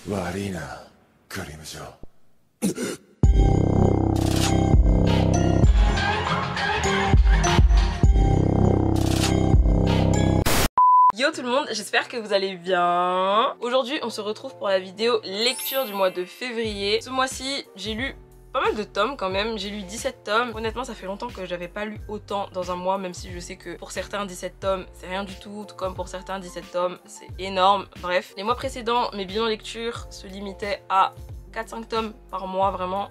悪いな、クリムジョ。Yo tout le monde, j'espère que vous allez bien. Aujourd'hui on se retrouve pour la vidéo lecture du mois de février. Ce mois-ci j'ai lu pas mal de tomes quand même, j'ai lu 17 tomes. Honnêtement ça fait longtemps que j'avais pas lu autant dans un mois, même si je sais que pour certains 17 tomes c'est rien du tout comme pour certains 17 tomes c'est énorme. Bref, les mois précédents mes bilans lecture se limitaient à 4-5 tomes par mois vraiment,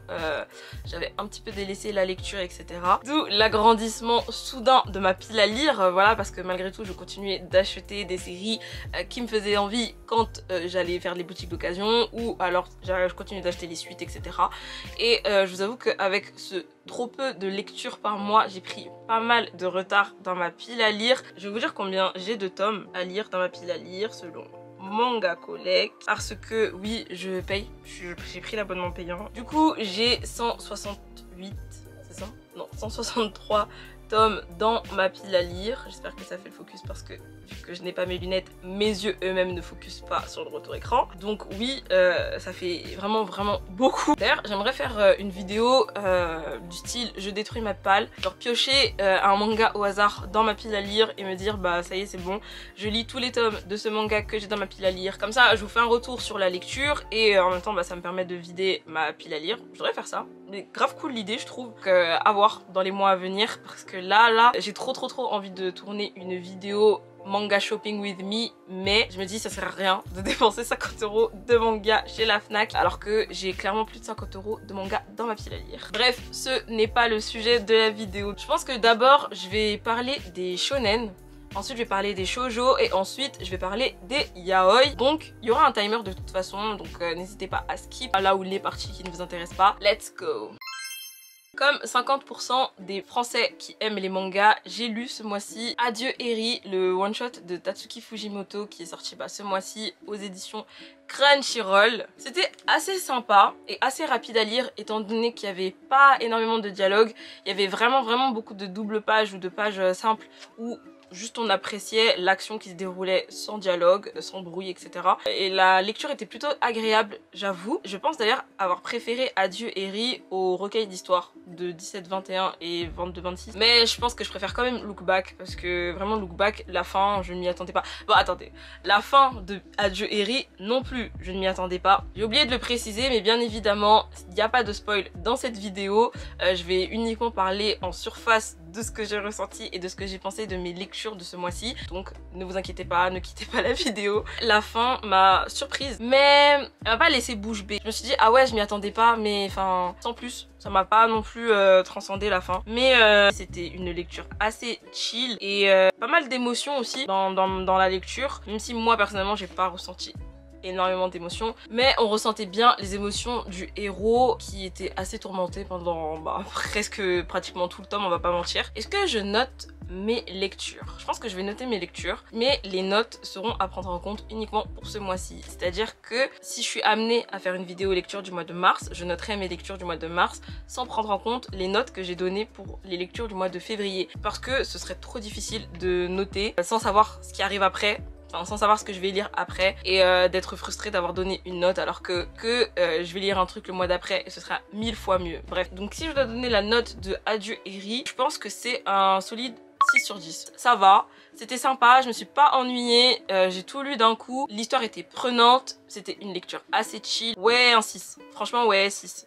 j'avais un petit peu délaissé la lecture etc. D'où l'agrandissement soudain de ma pile à lire, voilà, parce que malgré tout je continuais d'acheter des séries qui me faisaient envie quand j'allais faire les boutiques d'occasion, ou alors je continuais d'acheter les suites etc. Et je vous avoue qu'avec ce trop peu de lecture par mois, j'ai pris pas mal de retard dans ma pile à lire. Je vais vous dire combien j'ai de tomes à lire dans ma pile à lire selon Manga Collect, parce que oui je paye, j'ai pris l'abonnement payant. Du coup j'ai 168, c'est ça? Non, 163 tomes dans ma pile à lire. J'espère que ça fait le focus parce que vu que je n'ai pas mes lunettes, mes yeux eux-mêmes ne focusent pas sur le retour écran. Donc oui, ça fait vraiment beaucoup. D'ailleurs j'aimerais faire une vidéo du style je détruis ma palle, genre piocher un manga au hasard dans ma pile à lire et me dire bah ça y est c'est bon, je lis tous les tomes de ce manga que j'ai dans ma pile à lire. Comme ça je vous fais un retour sur la lecture et en même temps bah, ça me permet de vider ma pile à lire. Je devrais faire ça, mais grave cool l'idée je trouve, à voir dans les mois à venir, parce que là j'ai trop envie de tourner une vidéo manga shopping with me, mais je me dis ça sert à rien de dépenser 50 € de manga chez la Fnac alors que j'ai clairement plus de 50 € de manga dans ma pile à lire. Bref, ce n'est pas le sujet de la vidéo. Je pense que d'abord je vais parler des shonen, ensuite je vais parler des shoujo et ensuite je vais parler des yaoi. Donc il y aura un timer de toute façon, donc n'hésitez pas à skip là où les parties qui ne vous intéressent pas. Let's go. Comme 50% des Français qui aiment les mangas, j'ai lu ce mois-ci Adieu Eri, le one-shot de Tatsuki Fujimoto qui est sorti ce mois-ci aux éditions Crunchyroll. C'était assez sympa et assez rapide à lire étant donné qu'il n'y avait pas énormément de dialogue. Il y avait vraiment beaucoup de doubles pages ou de pages simples où juste on appréciait l'action qui se déroulait sans dialogue, sans bruit, etc. Et la lecture était plutôt agréable, j'avoue. Je pense d'ailleurs avoir préféré Adieu Eri au recueil d'histoires de 17-21 et 22-26. Mais je pense que je préfère quand même Look Back, parce que vraiment Look Back, la fin, je ne m'y attendais pas. Bon attendez, la fin de Adieu Eri non plus, je ne m'y attendais pas. J'ai oublié de le préciser, mais bien évidemment, il n'y a pas de spoil dans cette vidéo. Je vais uniquement parler en surface de ce que j'ai ressenti et de ce que j'ai pensé de mes lectures de ce mois-ci. Donc ne vous inquiétez pas, ne quittez pas la vidéo. La fin m'a surprise, mais elle m'a pas laissé bouche bée. Je me suis dit ah ouais je m'y attendais pas, mais enfin sans plus. Ça m'a pas non plus transcendé la fin. Mais c'était une lecture assez chill et pas mal d'émotions aussi dans la lecture. Même si moi personnellement j'ai pas ressenti énormément d'émotions, mais on ressentait bien les émotions du héros qui était assez tourmenté pendant pratiquement tout le tome, on va pas mentir. Est-ce que je note mes lectures? Je pense que je vais noter mes lectures, mais les notes seront à prendre en compte uniquement pour ce mois-ci. C'est-à-dire que si je suis amenée à faire une vidéo lecture du mois de mars, je noterai mes lectures du mois de mars sans prendre en compte les notes que j'ai données pour les lectures du mois de février, parce que ce serait trop difficile de noter sans savoir ce qui arrive après. Enfin, sans savoir ce que je vais lire après et d'être frustrée d'avoir donné une note alors que je vais lire un truc le mois d'après et ce sera 1000 fois mieux. Bref, donc si je dois donner la note de Adieu Eri, je pense que c'est un solide 6 sur 10. Ça va, c'était sympa, je me suis pas ennuyée, j'ai tout lu d'un coup, l'histoire était prenante, c'était une lecture assez chill. Ouais, un 6. Franchement, ouais, 6.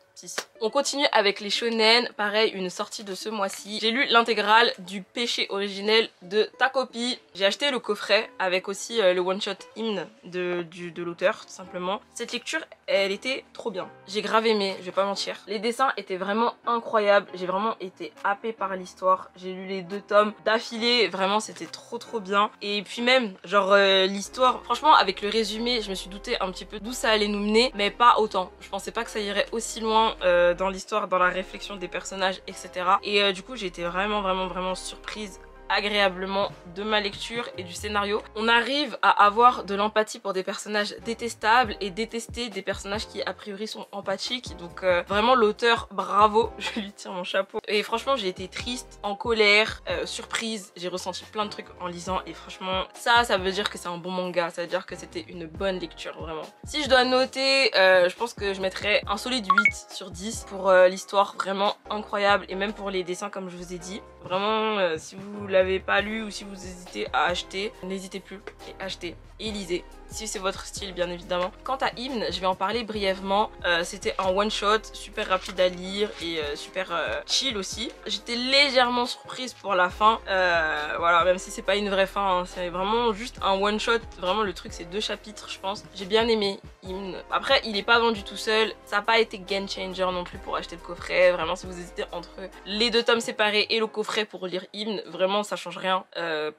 On continue avec les shonen, pareil une sortie de ce mois-ci. J'ai lu l'intégrale du Péché originel de Takopi. J'ai acheté le coffret avec aussi le one-shot hymne de l'auteur tout simplement. Cette lecture elle était trop bien. J'ai grave aimé, je vais pas mentir. Les dessins étaient vraiment incroyables, j'ai vraiment été happée par l'histoire. J'ai lu les 2 tomes d'affilée, vraiment c'était trop bien. Et puis même genre l'histoire, franchement avec le résumé je me suis douté un petit peu d'où ça allait nous mener, mais pas autant. Je pensais pas que ça irait aussi loin dans l'histoire, dans la réflexion des personnages etc. Et du coup j'ai été vraiment surprise agréablement de ma lecture et du scénario. On arrive à avoir de l'empathie pour des personnages détestables et détester des personnages qui a priori sont empathiques. Donc vraiment l'auteur, bravo, je lui tire mon chapeau. Et franchement j'ai été triste, en colère, surprise, j'ai ressenti plein de trucs en lisant et franchement ça veut dire que c'est un bon manga, ça veut dire que c'était une bonne lecture vraiment. Si je dois noter, je pense que je mettrais un solide 8 sur 10 pour l'histoire, vraiment incroyable, et même pour les dessins comme je vous ai dit. Vraiment si vous l'avez pas lu ou si vous hésitez à acheter, n'hésitez plus et achetez et lisez si c'est votre style bien évidemment. Quant à Hymne, je vais en parler brièvement. C'était un one shot super rapide à lire et super chill aussi. J'étais légèrement surprise pour la fin, voilà, même si c'est pas une vraie fin, hein, c'est vraiment juste un one shot. Vraiment le truc c'est 2 chapitres je pense. J'ai bien aimé Hymne. Après il est pas vendu tout seul, ça n'a pas été game changer non plus pour acheter le coffret. Vraiment si vous hésitez entre les 2 tomes séparés et le coffret pour lire Hymne, vraiment ça change rien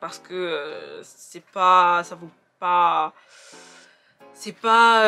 parce que c'est pas, ça vaut pas, c'est pas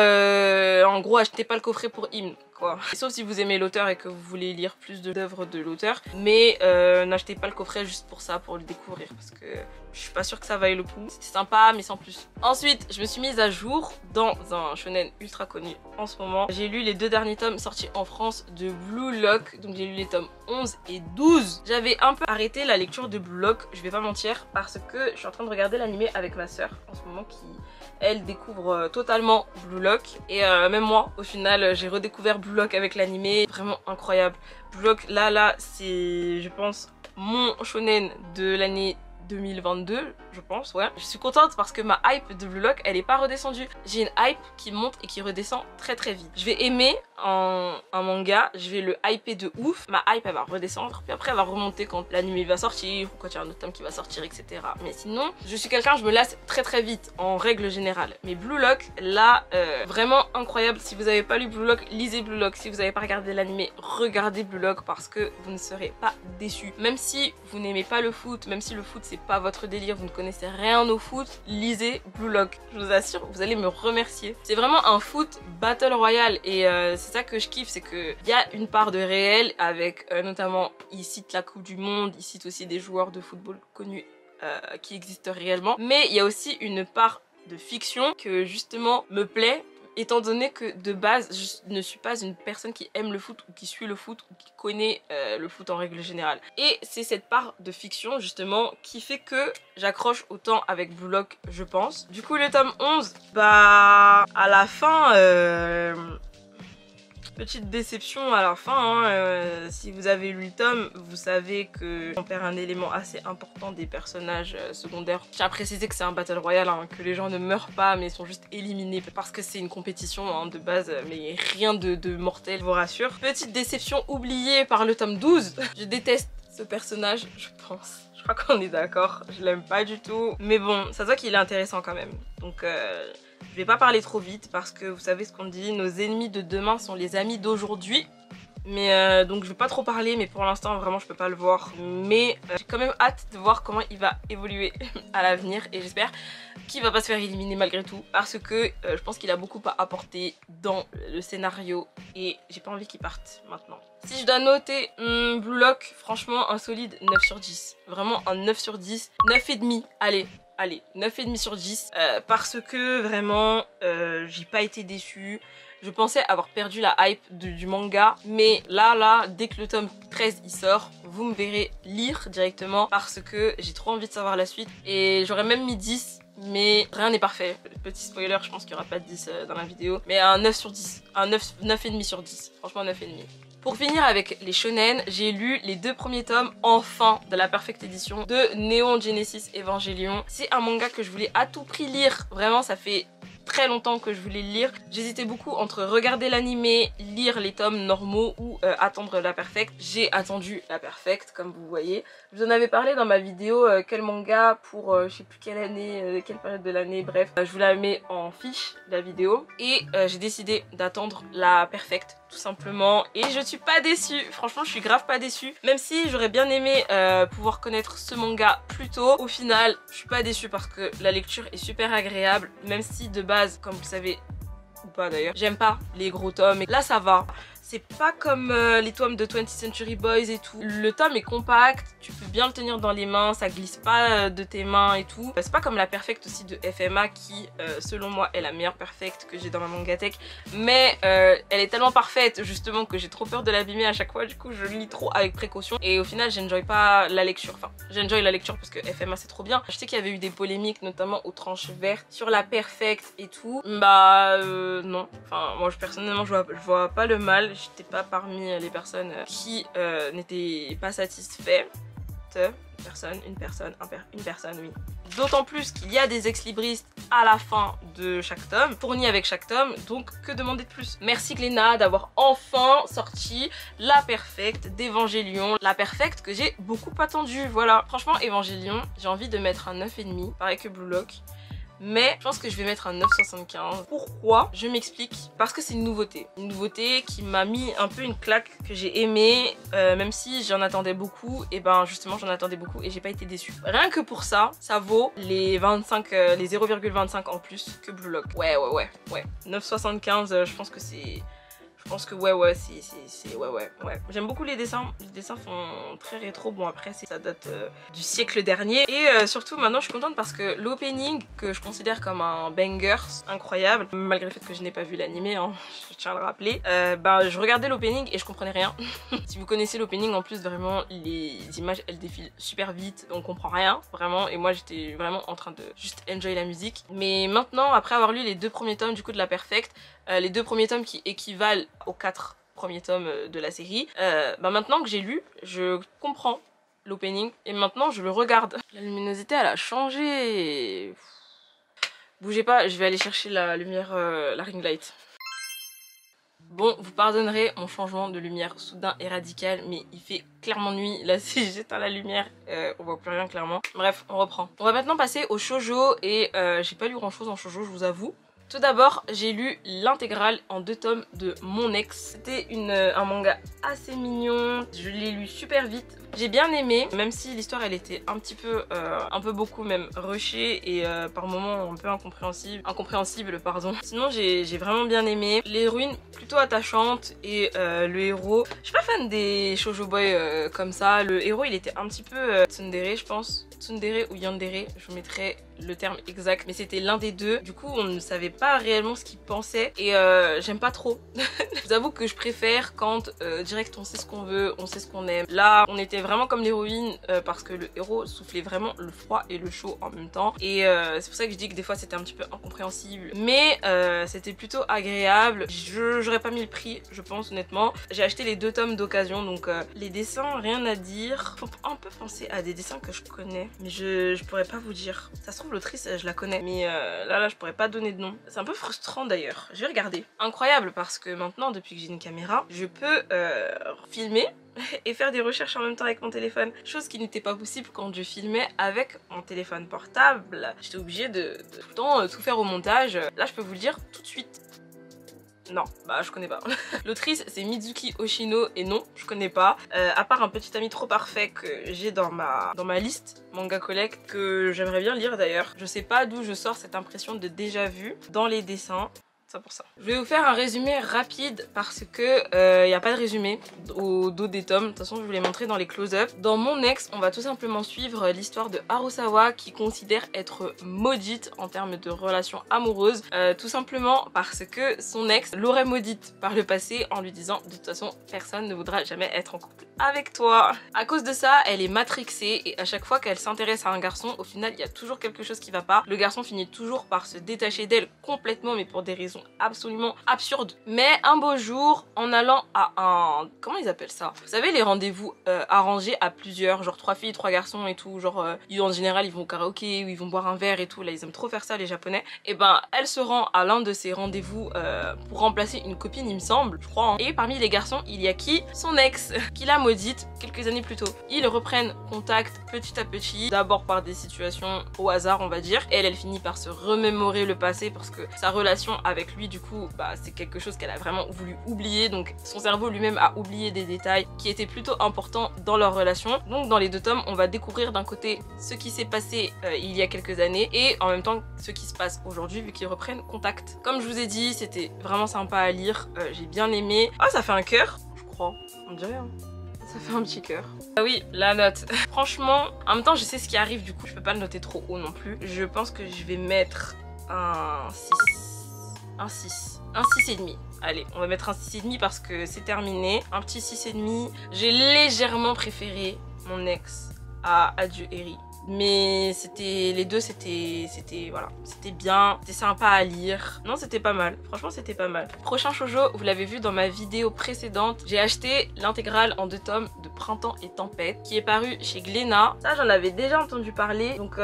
en gros achetez pas le coffret pour Hymne quoi. Sauf si vous aimez l'auteur et que vous voulez lire plus d'œuvres de l'auteur, mais n'achetez pas le coffret juste pour ça, pour le découvrir, parce que je suis pas sûre que ça vaille le coup. C'était sympa mais sans plus. Ensuite je me suis mise à jour dans un shonen ultra connu en ce moment. J'ai lu les 2 derniers tomes sortis en France de Blue Lock, donc j'ai lu les tomes 11 et 12. J'avais un peu arrêté la lecture de Blue Lock, je vais pas mentir, parce que je suis en train de regarder l'animé avec ma soeur en ce moment qui elle découvre totalement Blue Lock, et même moi au final j'ai redécouvert Blue Lock avec l'animé, vraiment incroyable. Blue Lock là c'est je pense mon shonen de l'année 2022 je pense, ouais. Je suis contente parce que ma hype de Blue Lock elle est pas redescendue. J'ai une hype qui monte et qui redescend très très vite. Je vais aimer un manga, je vais le hyper de ouf, ma hype elle va redescendre, puis après elle va remonter quand l'anime va sortir ou quand il y a un autre tome qui va sortir, etc. Mais sinon je suis quelqu'un, je me lasse très très vite en règle générale. Mais Blue Lock là vraiment incroyable. Si vous avez pas lu Blue Lock, lisez Blue Lock. Si vous avez pas regardé l'anime, regardez Blue Lock parce que vous ne serez pas déçus. Même si vous n'aimez pas le foot, même si le foot c'est pas votre délire, vous ne connaissez rien au foot, lisez Blue Lock. Je vous assure, vous allez me remercier. C'est vraiment un foot battle royale et c'est ça que je kiffe, c'est que il y a une part de réel avec notamment, il cite la Coupe du Monde, il cite aussi des joueurs de football connus qui existent réellement, mais il y a aussi une part de fiction que justement me plaît, étant donné que de base je ne suis pas une personne qui aime le foot ou qui suit le foot ou qui connaît le foot en règle générale. Et c'est cette part de fiction justement qui fait que j'accroche autant avec Blue Lock, je pense. Du coup le tome 11, bah à la fin petite déception à la fin, hein. Si vous avez lu le tome, vous savez qu'on perd un élément assez important des personnages secondaires. Je tiens à préciser que c'est un battle royale, hein, que les gens ne meurent pas mais sont juste éliminés parce que c'est une compétition hein, de base, mais rien de mortel, je vous rassure. Petite déception oubliée par le tome 12. Je déteste ce personnage, je pense. Je crois qu'on est d'accord, je l'aime pas du tout. Mais bon, ça se voit qu'il est intéressant quand même. Donc je vais pas parler trop vite parce que vous savez ce qu'on dit, nos ennemis de demain sont les amis d'aujourd'hui. Mais donc je vais pas trop parler, mais pour l'instant vraiment je peux pas le voir. Mais j'ai quand même hâte de voir comment il va évoluer à l'avenir et j'espère qu'il va pas se faire éliminer malgré tout. Parce que je pense qu'il a beaucoup à apporter dans le scénario et j'ai pas envie qu'il parte maintenant. Si je dois noter Blue Lock, franchement un solide 9 sur 10. Vraiment un 9 sur 10, 9,5, allez. Allez, 9,5 sur 10 parce que vraiment j'ai pas été déçue. Je pensais avoir perdu la hype du manga, mais là, dès que le tome 13 il sort, vous me verrez lire directement parce que j'ai trop envie de savoir la suite. Et j'aurais même mis 10, mais rien n'est parfait. Petit spoiler, je pense qu'il n'y aura pas de 10 dans la vidéo, mais un 9 sur 10, un 9,5 sur 10, franchement 9,5. Pour finir avec les shonen, j'ai lu les 2 premiers tomes enfin de la Perfect Edition de Neon Genesis Evangelion. C'est un manga que je voulais à tout prix lire, vraiment ça fait très longtemps que je voulais le lire. J'hésitais beaucoup entre regarder l'animé, lire les tomes normaux ou attendre la Perfect. J'ai attendu la Perfect comme vous voyez. Je vous en avais parlé dans ma vidéo quel manga pour je sais plus quelle année, quelle période de l'année, bref. Je vous la mets en fiche la vidéo et j'ai décidé d'attendre la Perfect tout simplement et je suis pas déçue. Franchement je suis grave pas déçue. Même si j'aurais bien aimé pouvoir connaître ce manga plus tôt, au final je suis pas déçue parce que la lecture est super agréable. Même si de base, comme vous le savez ou pas d'ailleurs, j'aime pas les gros tomes. Et là ça va, C'est pas comme les tomes de 20th Century Boys et tout. Le tome est compact, tu peux bien le tenir dans les mains, ça glisse pas de tes mains et tout. C'est pas comme la Perfect aussi de FMA qui, selon moi, est la meilleure Perfect que j'ai dans ma mangatech. Mais elle est tellement parfaite justement que j'ai trop peur de l'abîmer à chaque fois. Du coup, je lis trop avec précaution. Et au final, j'enjoy pas la lecture. Enfin, j'enjoy la lecture parce que FMA c'est trop bien. Je sais qu'il y avait eu des polémiques, notamment aux tranches vertes, sur la Perfect et tout. Bah non. Enfin, moi personnellement, je vois pas le mal. J'étais pas parmi les personnes qui n'étaient pas satisfaites. Une personne, oui. D'autant plus qu'il y a des ex-libristes à la fin de chaque tome, fournis avec chaque tome, donc que demander de plus? Merci Glénat d'avoir enfin sorti la Perfect d'Evangélion, la Perfect que j'ai beaucoup attendu, voilà. Franchement, Evangélion, j'ai envie de mettre un 9,5, pareil que Blue Lock. Mais je pense que je vais mettre un 9,75. Pourquoi? Je m'explique. Parce que c'est une nouveauté. Une nouveauté qui m'a mis un peu une claque que j'ai aimée. Même si j'en attendais beaucoup. Et ben justement j'en attendais beaucoup et j'ai pas été déçue. Rien que pour ça, ça vaut les 25, les 0,25 en plus que Blue Lock. Ouais. 9,75 je pense que c'est... Je pense que ouais, j'aime beaucoup les dessins font très rétro. Bon après ça date du siècle dernier. Et surtout maintenant je suis contente parce que l'opening que je considère comme un banger incroyable, malgré le fait que je n'ai pas vu l'animé, hein, je tiens à le rappeler, bah je regardais l'opening et je comprenais rien. Si vous connaissez l'opening, en plus vraiment les images elles défilent super vite, on comprend rien vraiment, et moi j'étais vraiment en train de juste enjoy la musique. Mais maintenant, après avoir lu les 2 premiers tomes du coup de la Perfect, les 2 premiers tomes qui équivalent aux 4 premiers tomes de la série, bah maintenant que j'ai lu, je comprends l'opening et maintenant je le regarde. La luminosité elle a changé. Bougez pas, je vais aller chercher la lumière, la ring light. Bon, vous pardonnerez mon changement de lumière soudain et radical, mais il fait clairement nuit. Là, si j'éteins la lumière, on voit plus rien clairement. Bref, on reprend. On va maintenant passer au shoujo et j'ai pas lu grand chose en shoujo, je vous avoue. Tout d'abord, j'ai lu l'intégrale en 2 tomes de Mon Ex. C'était un manga assez mignon, je l'ai lu super vite. J'ai bien aimé, même si l'histoire elle était un peu beaucoup même rushée et par moments un peu incompréhensible pardon. Sinon j'ai vraiment bien aimé. L'héroïne plutôt attachante et le héros, je suis pas fan des shoujo boys comme ça. Le héros il était un petit peu tsundere je pense. Tsundere ou yandere, je vous mettrai le terme exact, mais c'était l'un des deux. Du coup on ne savait pas réellement ce qu'il pensait et j'aime pas trop. Je vous avoue que je préfère quand direct on sait ce qu'on veut, on sait ce qu'on aime. Là on était vraiment comme l'héroïne parce que le héros soufflait vraiment le froid et le chaud en même temps et c'est pour ça que je dis que des fois c'était un petit peu incompréhensible, mais c'était plutôt agréable. J'aurais pas mis le prix je pense honnêtement. J'ai acheté les 2 tomes d'occasion, donc les dessins rien à dire. Faut un peu penser à des dessins que je connais mais je pourrais pas vous dire. Ça se trouve l'autrice je la connais mais là je pourrais pas donner de nom. C'est un peu frustrant d'ailleurs. Je vais regarder. Incroyable parce que maintenant depuis que j'ai une caméra je peux filmer et faire des recherches en même temps avec mon téléphone, chose qui n'était pas possible quand je filmais avec mon téléphone portable. J'étais obligée de tout le temps tout faire au montage. Là je peux vous le dire tout de suite. Non, bah je connais pas. L'autrice c'est Mizuki Oshino et non, je connais pas. À part un petit ami trop parfait que j'ai dans ma liste manga collect que j'aimerais bien lire d'ailleurs. Je sais pas d'où je sors cette impression de déjà vu dans les dessins. Pour ça. Je vais vous faire un résumé rapide parce que il n'y a pas de résumé au dos des tomes. De toute façon je vous l'ai montré dans les close-up. Dans Mon Ex on va tout simplement suivre l'histoire de Harusawa qui considère être maudite en termes de relations amoureuses, tout simplement parce que son ex l'aurait maudite par le passé en lui disant de toute façon personne ne voudra jamais être en couple avec toi. À cause de ça elle est matrixée et à chaque fois qu'elle s'intéresse à un garçon au final il y a toujours quelque chose qui va pas. Le garçon finit toujours par se détacher d'elle complètement mais pour des raisons absolument absurde. Mais un beau jour, en allant à un... Comment ils appellent ça? Vous savez les rendez-vous arrangés à plusieurs, genre 3 filles, 3 garçons et tout, genre en général ils vont au karaoké ou ils vont boire un verre et tout, là ils aiment trop faire ça les japonais. Et ben elle se rend à l'un de ces rendez-vous pour remplacer une copine il me semble, je crois hein. Et parmi les garçons il y a qui? Son ex, qui l'a maudite quelques années plus tôt. Ils reprennent contact petit à petit, d'abord par des situations au hasard on va dire. Elle finit par se remémorer le passé parce que sa relation avec lui du coup c'est quelque chose qu'elle a vraiment voulu oublier, donc son cerveau lui-même a oublié des détails qui étaient plutôt importants dans leur relation. Donc dans les 2 tomes on va découvrir d'un côté ce qui s'est passé il y a quelques années et en même temps ce qui se passe aujourd'hui vu qu'ils reprennent contact. Comme je vous ai dit, c'était vraiment sympa à lire, j'ai bien aimé. Oh, ça fait un cœur, je crois, on dirait hein. Ça fait un petit cœur. Ah oui, la note. Franchement, en même temps je sais ce qui arrive du coup je peux pas le noter trop haut non plus. Je pense que je vais mettre un 6. Un 6. Un 6,5. Allez, on va mettre un 6,5 parce que c'est terminé. Un petit 6,5. J'ai légèrement préféré mon ex à Adieu Eri. Mais c'était les deux, c'était voilà, c'était bien, c'était sympa à lire. Non, c'était pas mal. Franchement, c'était pas mal. Prochain shoujo, vous l'avez vu dans ma vidéo précédente, j'ai acheté l'intégrale en 2 tomes de Printemps et Tempête qui est paru chez Glénat. Ça, j'en avais déjà entendu parler, donc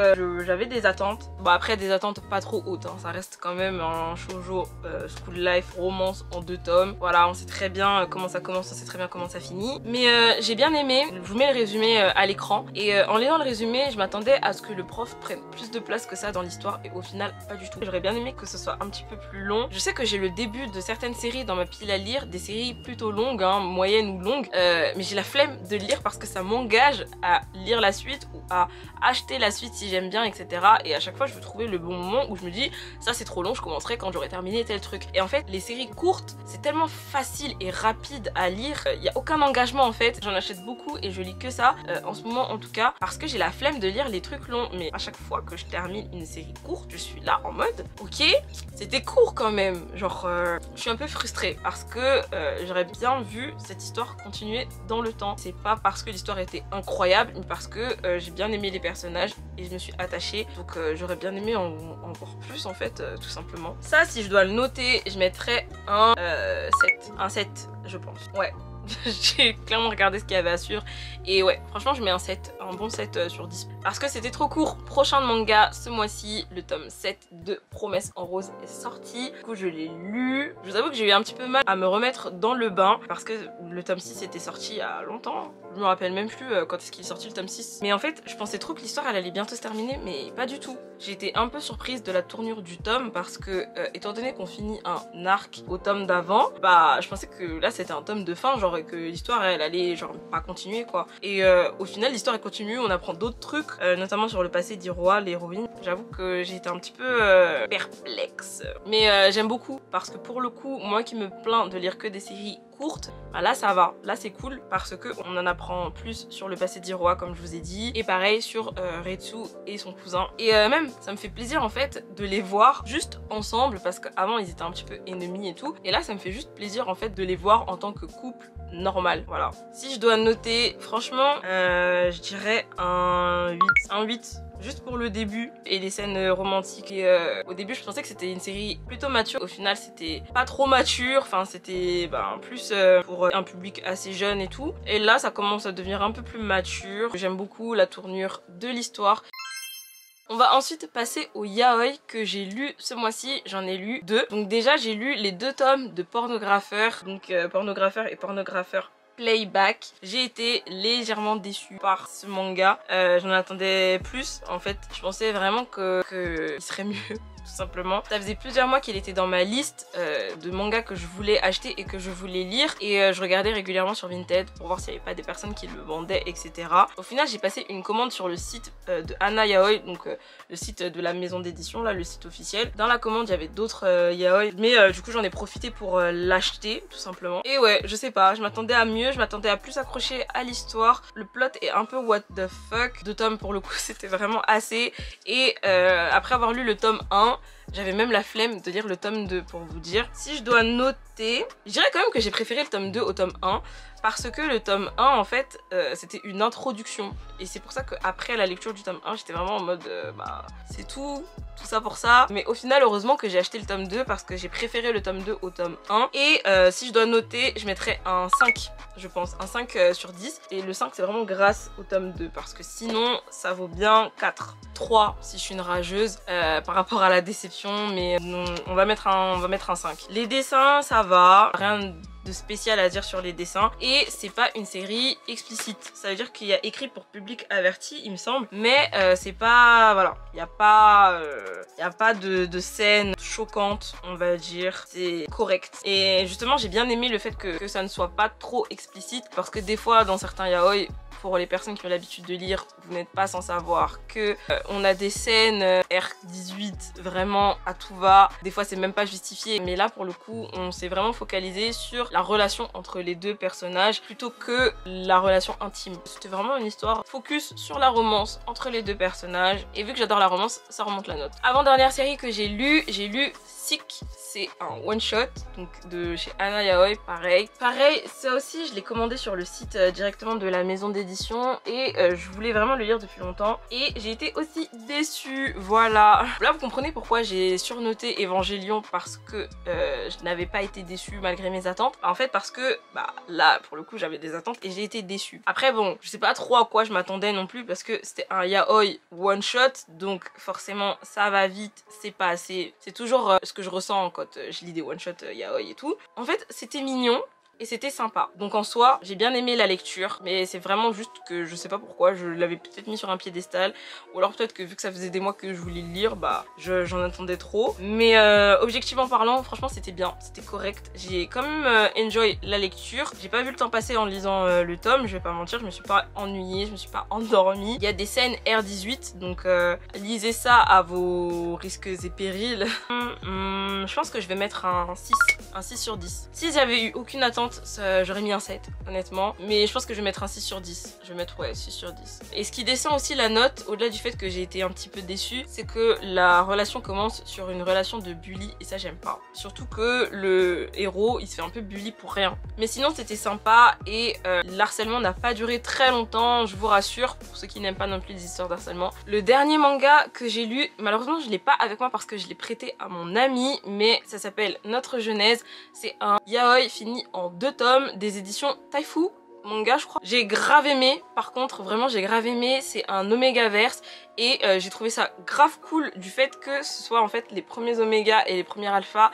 j'avais des attentes. Bon, après des attentes pas trop hautes, hein. Ça reste quand même un shoujo school life romance en 2 tomes. Voilà, on sait très bien comment ça commence, on sait très bien comment ça finit. Mais j'ai bien aimé. Je vous mets le résumé à l'écran et en lisant le résumé, je m'attendais à ce que le prof prenne plus de place que ça dans l'histoire et au final pas du tout. J'aurais bien aimé que ce soit un petit peu plus long. Je sais que j'ai le début de certaines séries dans ma pile à lire, des séries plutôt longues, hein, moyennes ou longues, mais j'ai la flemme de lire parce que ça m'engage à lire la suite ou à acheter la suite si j'aime bien, etc. Et à chaque fois je veux trouver le bon moment où je me dis ça c'est trop long, je commencerai quand j'aurai terminé tel truc. Et en fait les séries courtes c'est tellement facile et rapide à lire, il n'y a aucun engagement en fait. J'en achète beaucoup et je lis que ça en ce moment en tout cas parce que j'ai la flemme de lire les trucs longs. Mais à chaque fois que je termine une série courte je suis là en mode ok c'était court quand même, genre je suis un peu frustrée parce que j'aurais bien vu cette histoire continuer dans le temps. C'est pas parce que l'histoire était incroyable mais parce que j'ai bien aimé les personnages et je me suis attachée, donc j'aurais bien aimé en voir plus en fait, tout simplement. Ça si je dois le noter je mettrais un 7. Un 7 je pense, ouais. J'ai clairement regardé ce qu'il y avait à suivre et ouais franchement je mets un 7, un bon 7 sur 10 parce que c'était trop court. Prochain manga ce mois-ci, le tome 7 de Promesse en rose est sorti, du coup je l'ai lu. Je vous avoue que j'ai eu un petit peu mal à me remettre dans le bain parce que le tome 6 était sorti il y a longtemps. Je me rappelle même plus quand est-ce qu'il est sorti le tome 6. Mais en fait je pensais trop que l'histoire elle allait bientôt se terminer mais pas du tout. J'ai été un peu surprise de la tournure du tome parce que étant donné qu'on finit un arc au tome d'avant, je pensais que là c'était un tome de fin, genre que l'histoire elle allait genre pas continuer quoi. Et au final l'histoire elle continue, on apprend d'autres trucs, notamment sur le passé d'Iroha, l'héroïne. J'avoue que j'ai été un petit peu perplexe. Mais j'aime beaucoup parce que pour le coup, moi qui me plains de lire que des séries courtes, là ça va, là c'est cool parce que on en apprend plus sur le passé d'Iroha comme je vous ai dit, et pareil sur Retsu et son cousin. Et même ça me fait plaisir en fait de les voir juste ensemble parce qu'avant ils étaient un petit peu ennemis et tout, et là ça me fait juste plaisir en fait de les voir en tant que couple normal, voilà. Si je dois noter, franchement je dirais un 8. Un 8 juste pour le début et les scènes romantiques. Et au début je pensais que c'était une série plutôt mature, au final c'était pas trop mature, enfin c'était plus pour un public assez jeune et tout. Et là ça commence à devenir un peu plus mature. J'aime beaucoup la tournure de l'histoire. On va ensuite passer au yaoi que j'ai lu ce mois-ci, j'en ai lu 2. Donc déjà j'ai lu les 2 tomes de Pornographeur, donc Pornographeur et Pornographeur Playback. J'ai été légèrement déçue par ce manga, j'en attendais plus en fait, je pensais vraiment qu'il serait mieux. Tout simplement. Ça faisait plusieurs mois qu'il était dans ma liste de mangas que je voulais acheter et que je voulais lire, et je regardais régulièrement sur Vinted pour voir s'il n'y avait pas des personnes qui le vendaient, etc. Au final j'ai passé une commande sur le site de Hana Yaoi, donc le site de la maison d'édition, là le site officiel. Dans la commande il y avait d'autres yaoi, mais du coup j'en ai profité pour l'acheter tout simplement. Et ouais, je sais pas, je m'attendais à mieux, je m'attendais à plus accrocher à l'histoire. Le plot est un peu what the fuck. 2 tomes pour le coup c'était vraiment assez, et après avoir lu le tome 1, j'avais même la flemme de lire le tome 2 pour vous dire. Si je dois noter, je dirais quand même que j'ai préféré le tome 2 au tome 1 parce que le tome 1 en fait c'était une introduction, et c'est pour ça qu'après la lecture du tome 1 j'étais vraiment en mode c'est tout ça pour ça. Mais au final heureusement que j'ai acheté le tome 2 parce que j'ai préféré le tome 2 au tome 1. Et si je dois noter, je mettrais un 5 je pense, un 5 sur 10, et le 5 c'est vraiment grâce au tome 2 parce que sinon ça vaut bien 4. 3 si je suis une rageuse par rapport à la déception, mais non, on va mettre un 5. Les dessins ça va, rien de spécial à dire sur les dessins. Et c'est pas une série explicite. Ça veut dire qu'il y a écrit pour public averti, il me semble. Mais c'est pas... Voilà. Il n'y a pas de scène choquante, on va dire. C'est correct. Et justement, j'ai bien aimé le fait que ça ne soit pas trop explicite. Parce que des fois, dans certains yaoi, pour les personnes qui ont l'habitude de lire, vous n'êtes pas sans savoir que on a des scènes R18 vraiment à tout va. Des fois c'est même pas justifié, mais là pour le coup on s'est vraiment focalisé sur la relation entre les deux personnages plutôt que la relation intime. C'était vraiment une histoire focus sur la romance entre les deux personnages, et vu que j'adore la romance, ça remonte la note. Avant-dernière série que j'ai lu Sick. C'est un one shot, donc de chez Hana Yaoi, pareil. Pareil, ça aussi je l'ai commandé sur le site directement de la maison d'édition, et je voulais vraiment le lire depuis longtemps, et j'ai été aussi déçue, voilà. Là vous comprenez pourquoi j'ai surnoté Evangelion, parce que je n'avais pas été déçue malgré mes attentes. En fait parce que là pour le coup j'avais des attentes et j'ai été déçue. Après bon, je sais pas trop à quoi je m'attendais non plus, parce que c'était un yaoi one shot, donc forcément ça va vite, c'est pas assez. C'est toujours ce que je ressens quand je lis des one shot yaoi et tout. En fait c'était mignon et c'était sympa. Donc en soi, j'ai bien aimé la lecture, mais c'est vraiment juste que je sais pas pourquoi, je l'avais peut-être mis sur un piédestal, ou alors peut-être que vu que ça faisait des mois que je voulais le lire, j'en attendais trop. Mais objectivement parlant, franchement c'était bien, c'était correct. J'ai quand même enjoy la lecture. J'ai pas vu le temps passer en lisant le tome, je vais pas mentir, je me suis pas ennuyée, je me suis pas endormie. Il y a des scènes R18, donc lisez ça à vos risques et périls. Je pense que je vais mettre un 6 sur 10. Si j'avais eu aucune attente, j'aurais mis un 7 honnêtement, mais je pense que je vais mettre un 6 sur 10. Je vais mettre 6 sur 10. Et ce qui descend aussi la note, au-delà du fait que j'ai été un petit peu déçue, c'est que la relation commence sur une relation de bully, et ça j'aime pas. Surtout que le héros il se fait un peu bully pour rien. Mais sinon c'était sympa, et l'harcèlement n'a pas duré très longtemps, je vous rassure, pour ceux qui n'aiment pas non plus les histoires d'harcèlement. Le dernier manga que j'ai lu, malheureusement je l'ai pas avec moi parce que je l'ai prêté à mon ami, mais ça s'appelle Notre Genèse. C'est un yaoi fini en 2 tomes des éditions Taifu Manga, je crois. J'ai grave aimé, par contre vraiment j'ai grave aimé. C'est un Omega Verse, et j'ai trouvé ça grave cool du fait que ce soit en fait les premiers Oméga et les premiers Alpha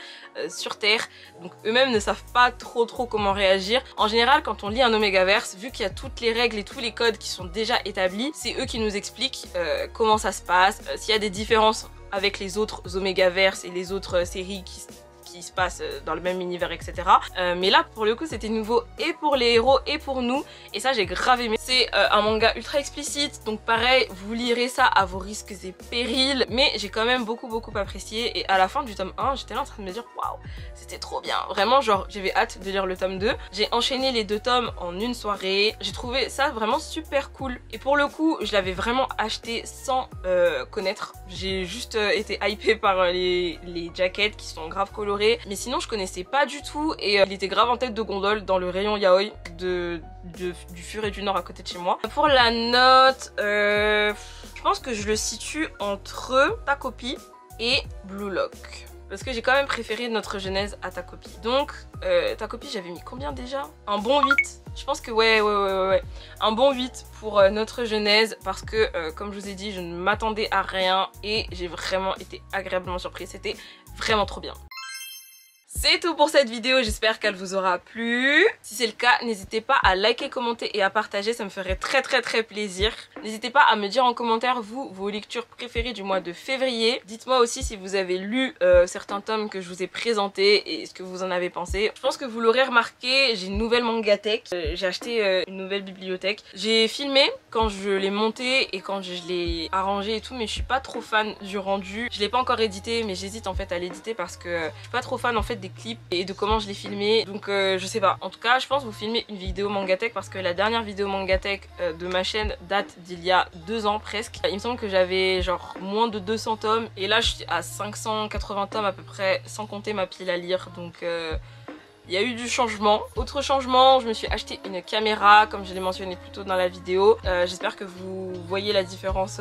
sur Terre, donc eux-mêmes ne savent pas trop comment réagir. En général quand on lit un Omega Verse, vu qu'il y a toutes les règles et tous les codes qui sont déjà établis, c'est eux qui nous expliquent comment ça se passe, s'il y a des différences avec les autres Omega Verse et les autres séries qui se passe dans le même univers, etc. Mais là pour le coup c'était nouveau et pour les héros et pour nous, et ça j'ai grave aimé. C'est un manga ultra explicite, donc pareil vous lirez ça à vos risques et périls, mais j'ai quand même beaucoup apprécié, et à la fin du tome 1 j'étais là en train de me dire waouh c'était trop bien, vraiment genre j'avais hâte de lire le tome 2. J'ai enchaîné les 2 tomes en une soirée, j'ai trouvé ça vraiment super cool, et pour le coup je l'avais vraiment acheté sans connaître. J'ai juste été hypée par les jackets qui sont grave colorées, mais sinon je connaissais pas du tout, et il était grave en tête de gondole dans le rayon yaoi du Furet du Nord à côté de chez moi. Pour la note, je pense que je le situe entre Ta Copie et Blue Lock, parce que j'ai quand même préféré Notre Genèse à Ta Copie. Donc Ta Copie j'avais mis combien déjà? Un bon 8. Je pense que ouais. Un bon 8 pour Notre Genèse, parce que comme je vous ai dit je ne m'attendais à rien, et j'ai vraiment été agréablement surprise, c'était vraiment trop bien. C'est tout pour cette vidéo, j'espère qu'elle vous aura plu. Si c'est le cas, n'hésitez pas à liker, commenter et à partager, ça me ferait très plaisir. N'hésitez pas à me dire en commentaire, vous, vos lectures préférées du mois de février. Dites-moi aussi si vous avez lu certains tomes que je vous ai présentés et ce que vous en avez pensé. Je pense que vous l'aurez remarqué, j'ai une nouvelle mangathèque, j'ai acheté une nouvelle bibliothèque. J'ai filmé quand je l'ai monté et quand je l'ai arrangé et tout, mais je suis pas trop fan du rendu. Je l'ai pas encore édité, mais j'hésite en fait à l'éditer parce que je suis pas trop fan en fait des clips et de comment je l'ai filmé, donc je sais pas. En tout cas je pense vous filmer une vidéo mangathèque, parce que la dernière vidéo mangathèque de ma chaîne date d'il y a 2 ans presque. Il me semble que j'avais genre moins de 200 tomes, et là je suis à 580 tomes à peu près, sans compter ma pile à lire, donc il y a eu du changement. Autre changement, je me suis acheté une caméra comme je l'ai mentionné plus tôt dans la vidéo. J'espère que vous voyez la différence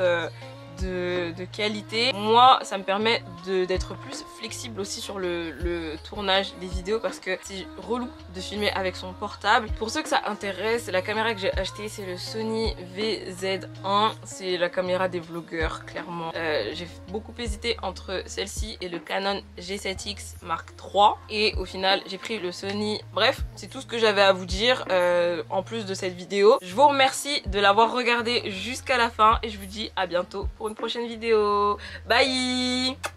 de qualité. Moi, ça me permet d'être plus flexible aussi sur le tournage des vidéos parce que c'est relou de filmer avec son portable. Pour ceux que ça intéresse, la caméra que j'ai achetée, c'est le Sony VZ1. C'est la caméra des vlogueurs, clairement. J'ai beaucoup hésité entre celle-ci et le Canon G7X Mark III. Et au final, j'ai pris le Sony. Bref, c'est tout ce que j'avais à vous dire en plus de cette vidéo. Je vous remercie de l'avoir regardé jusqu'à la fin et je vous dis à bientôt pour une prochaine vidéo. Bye!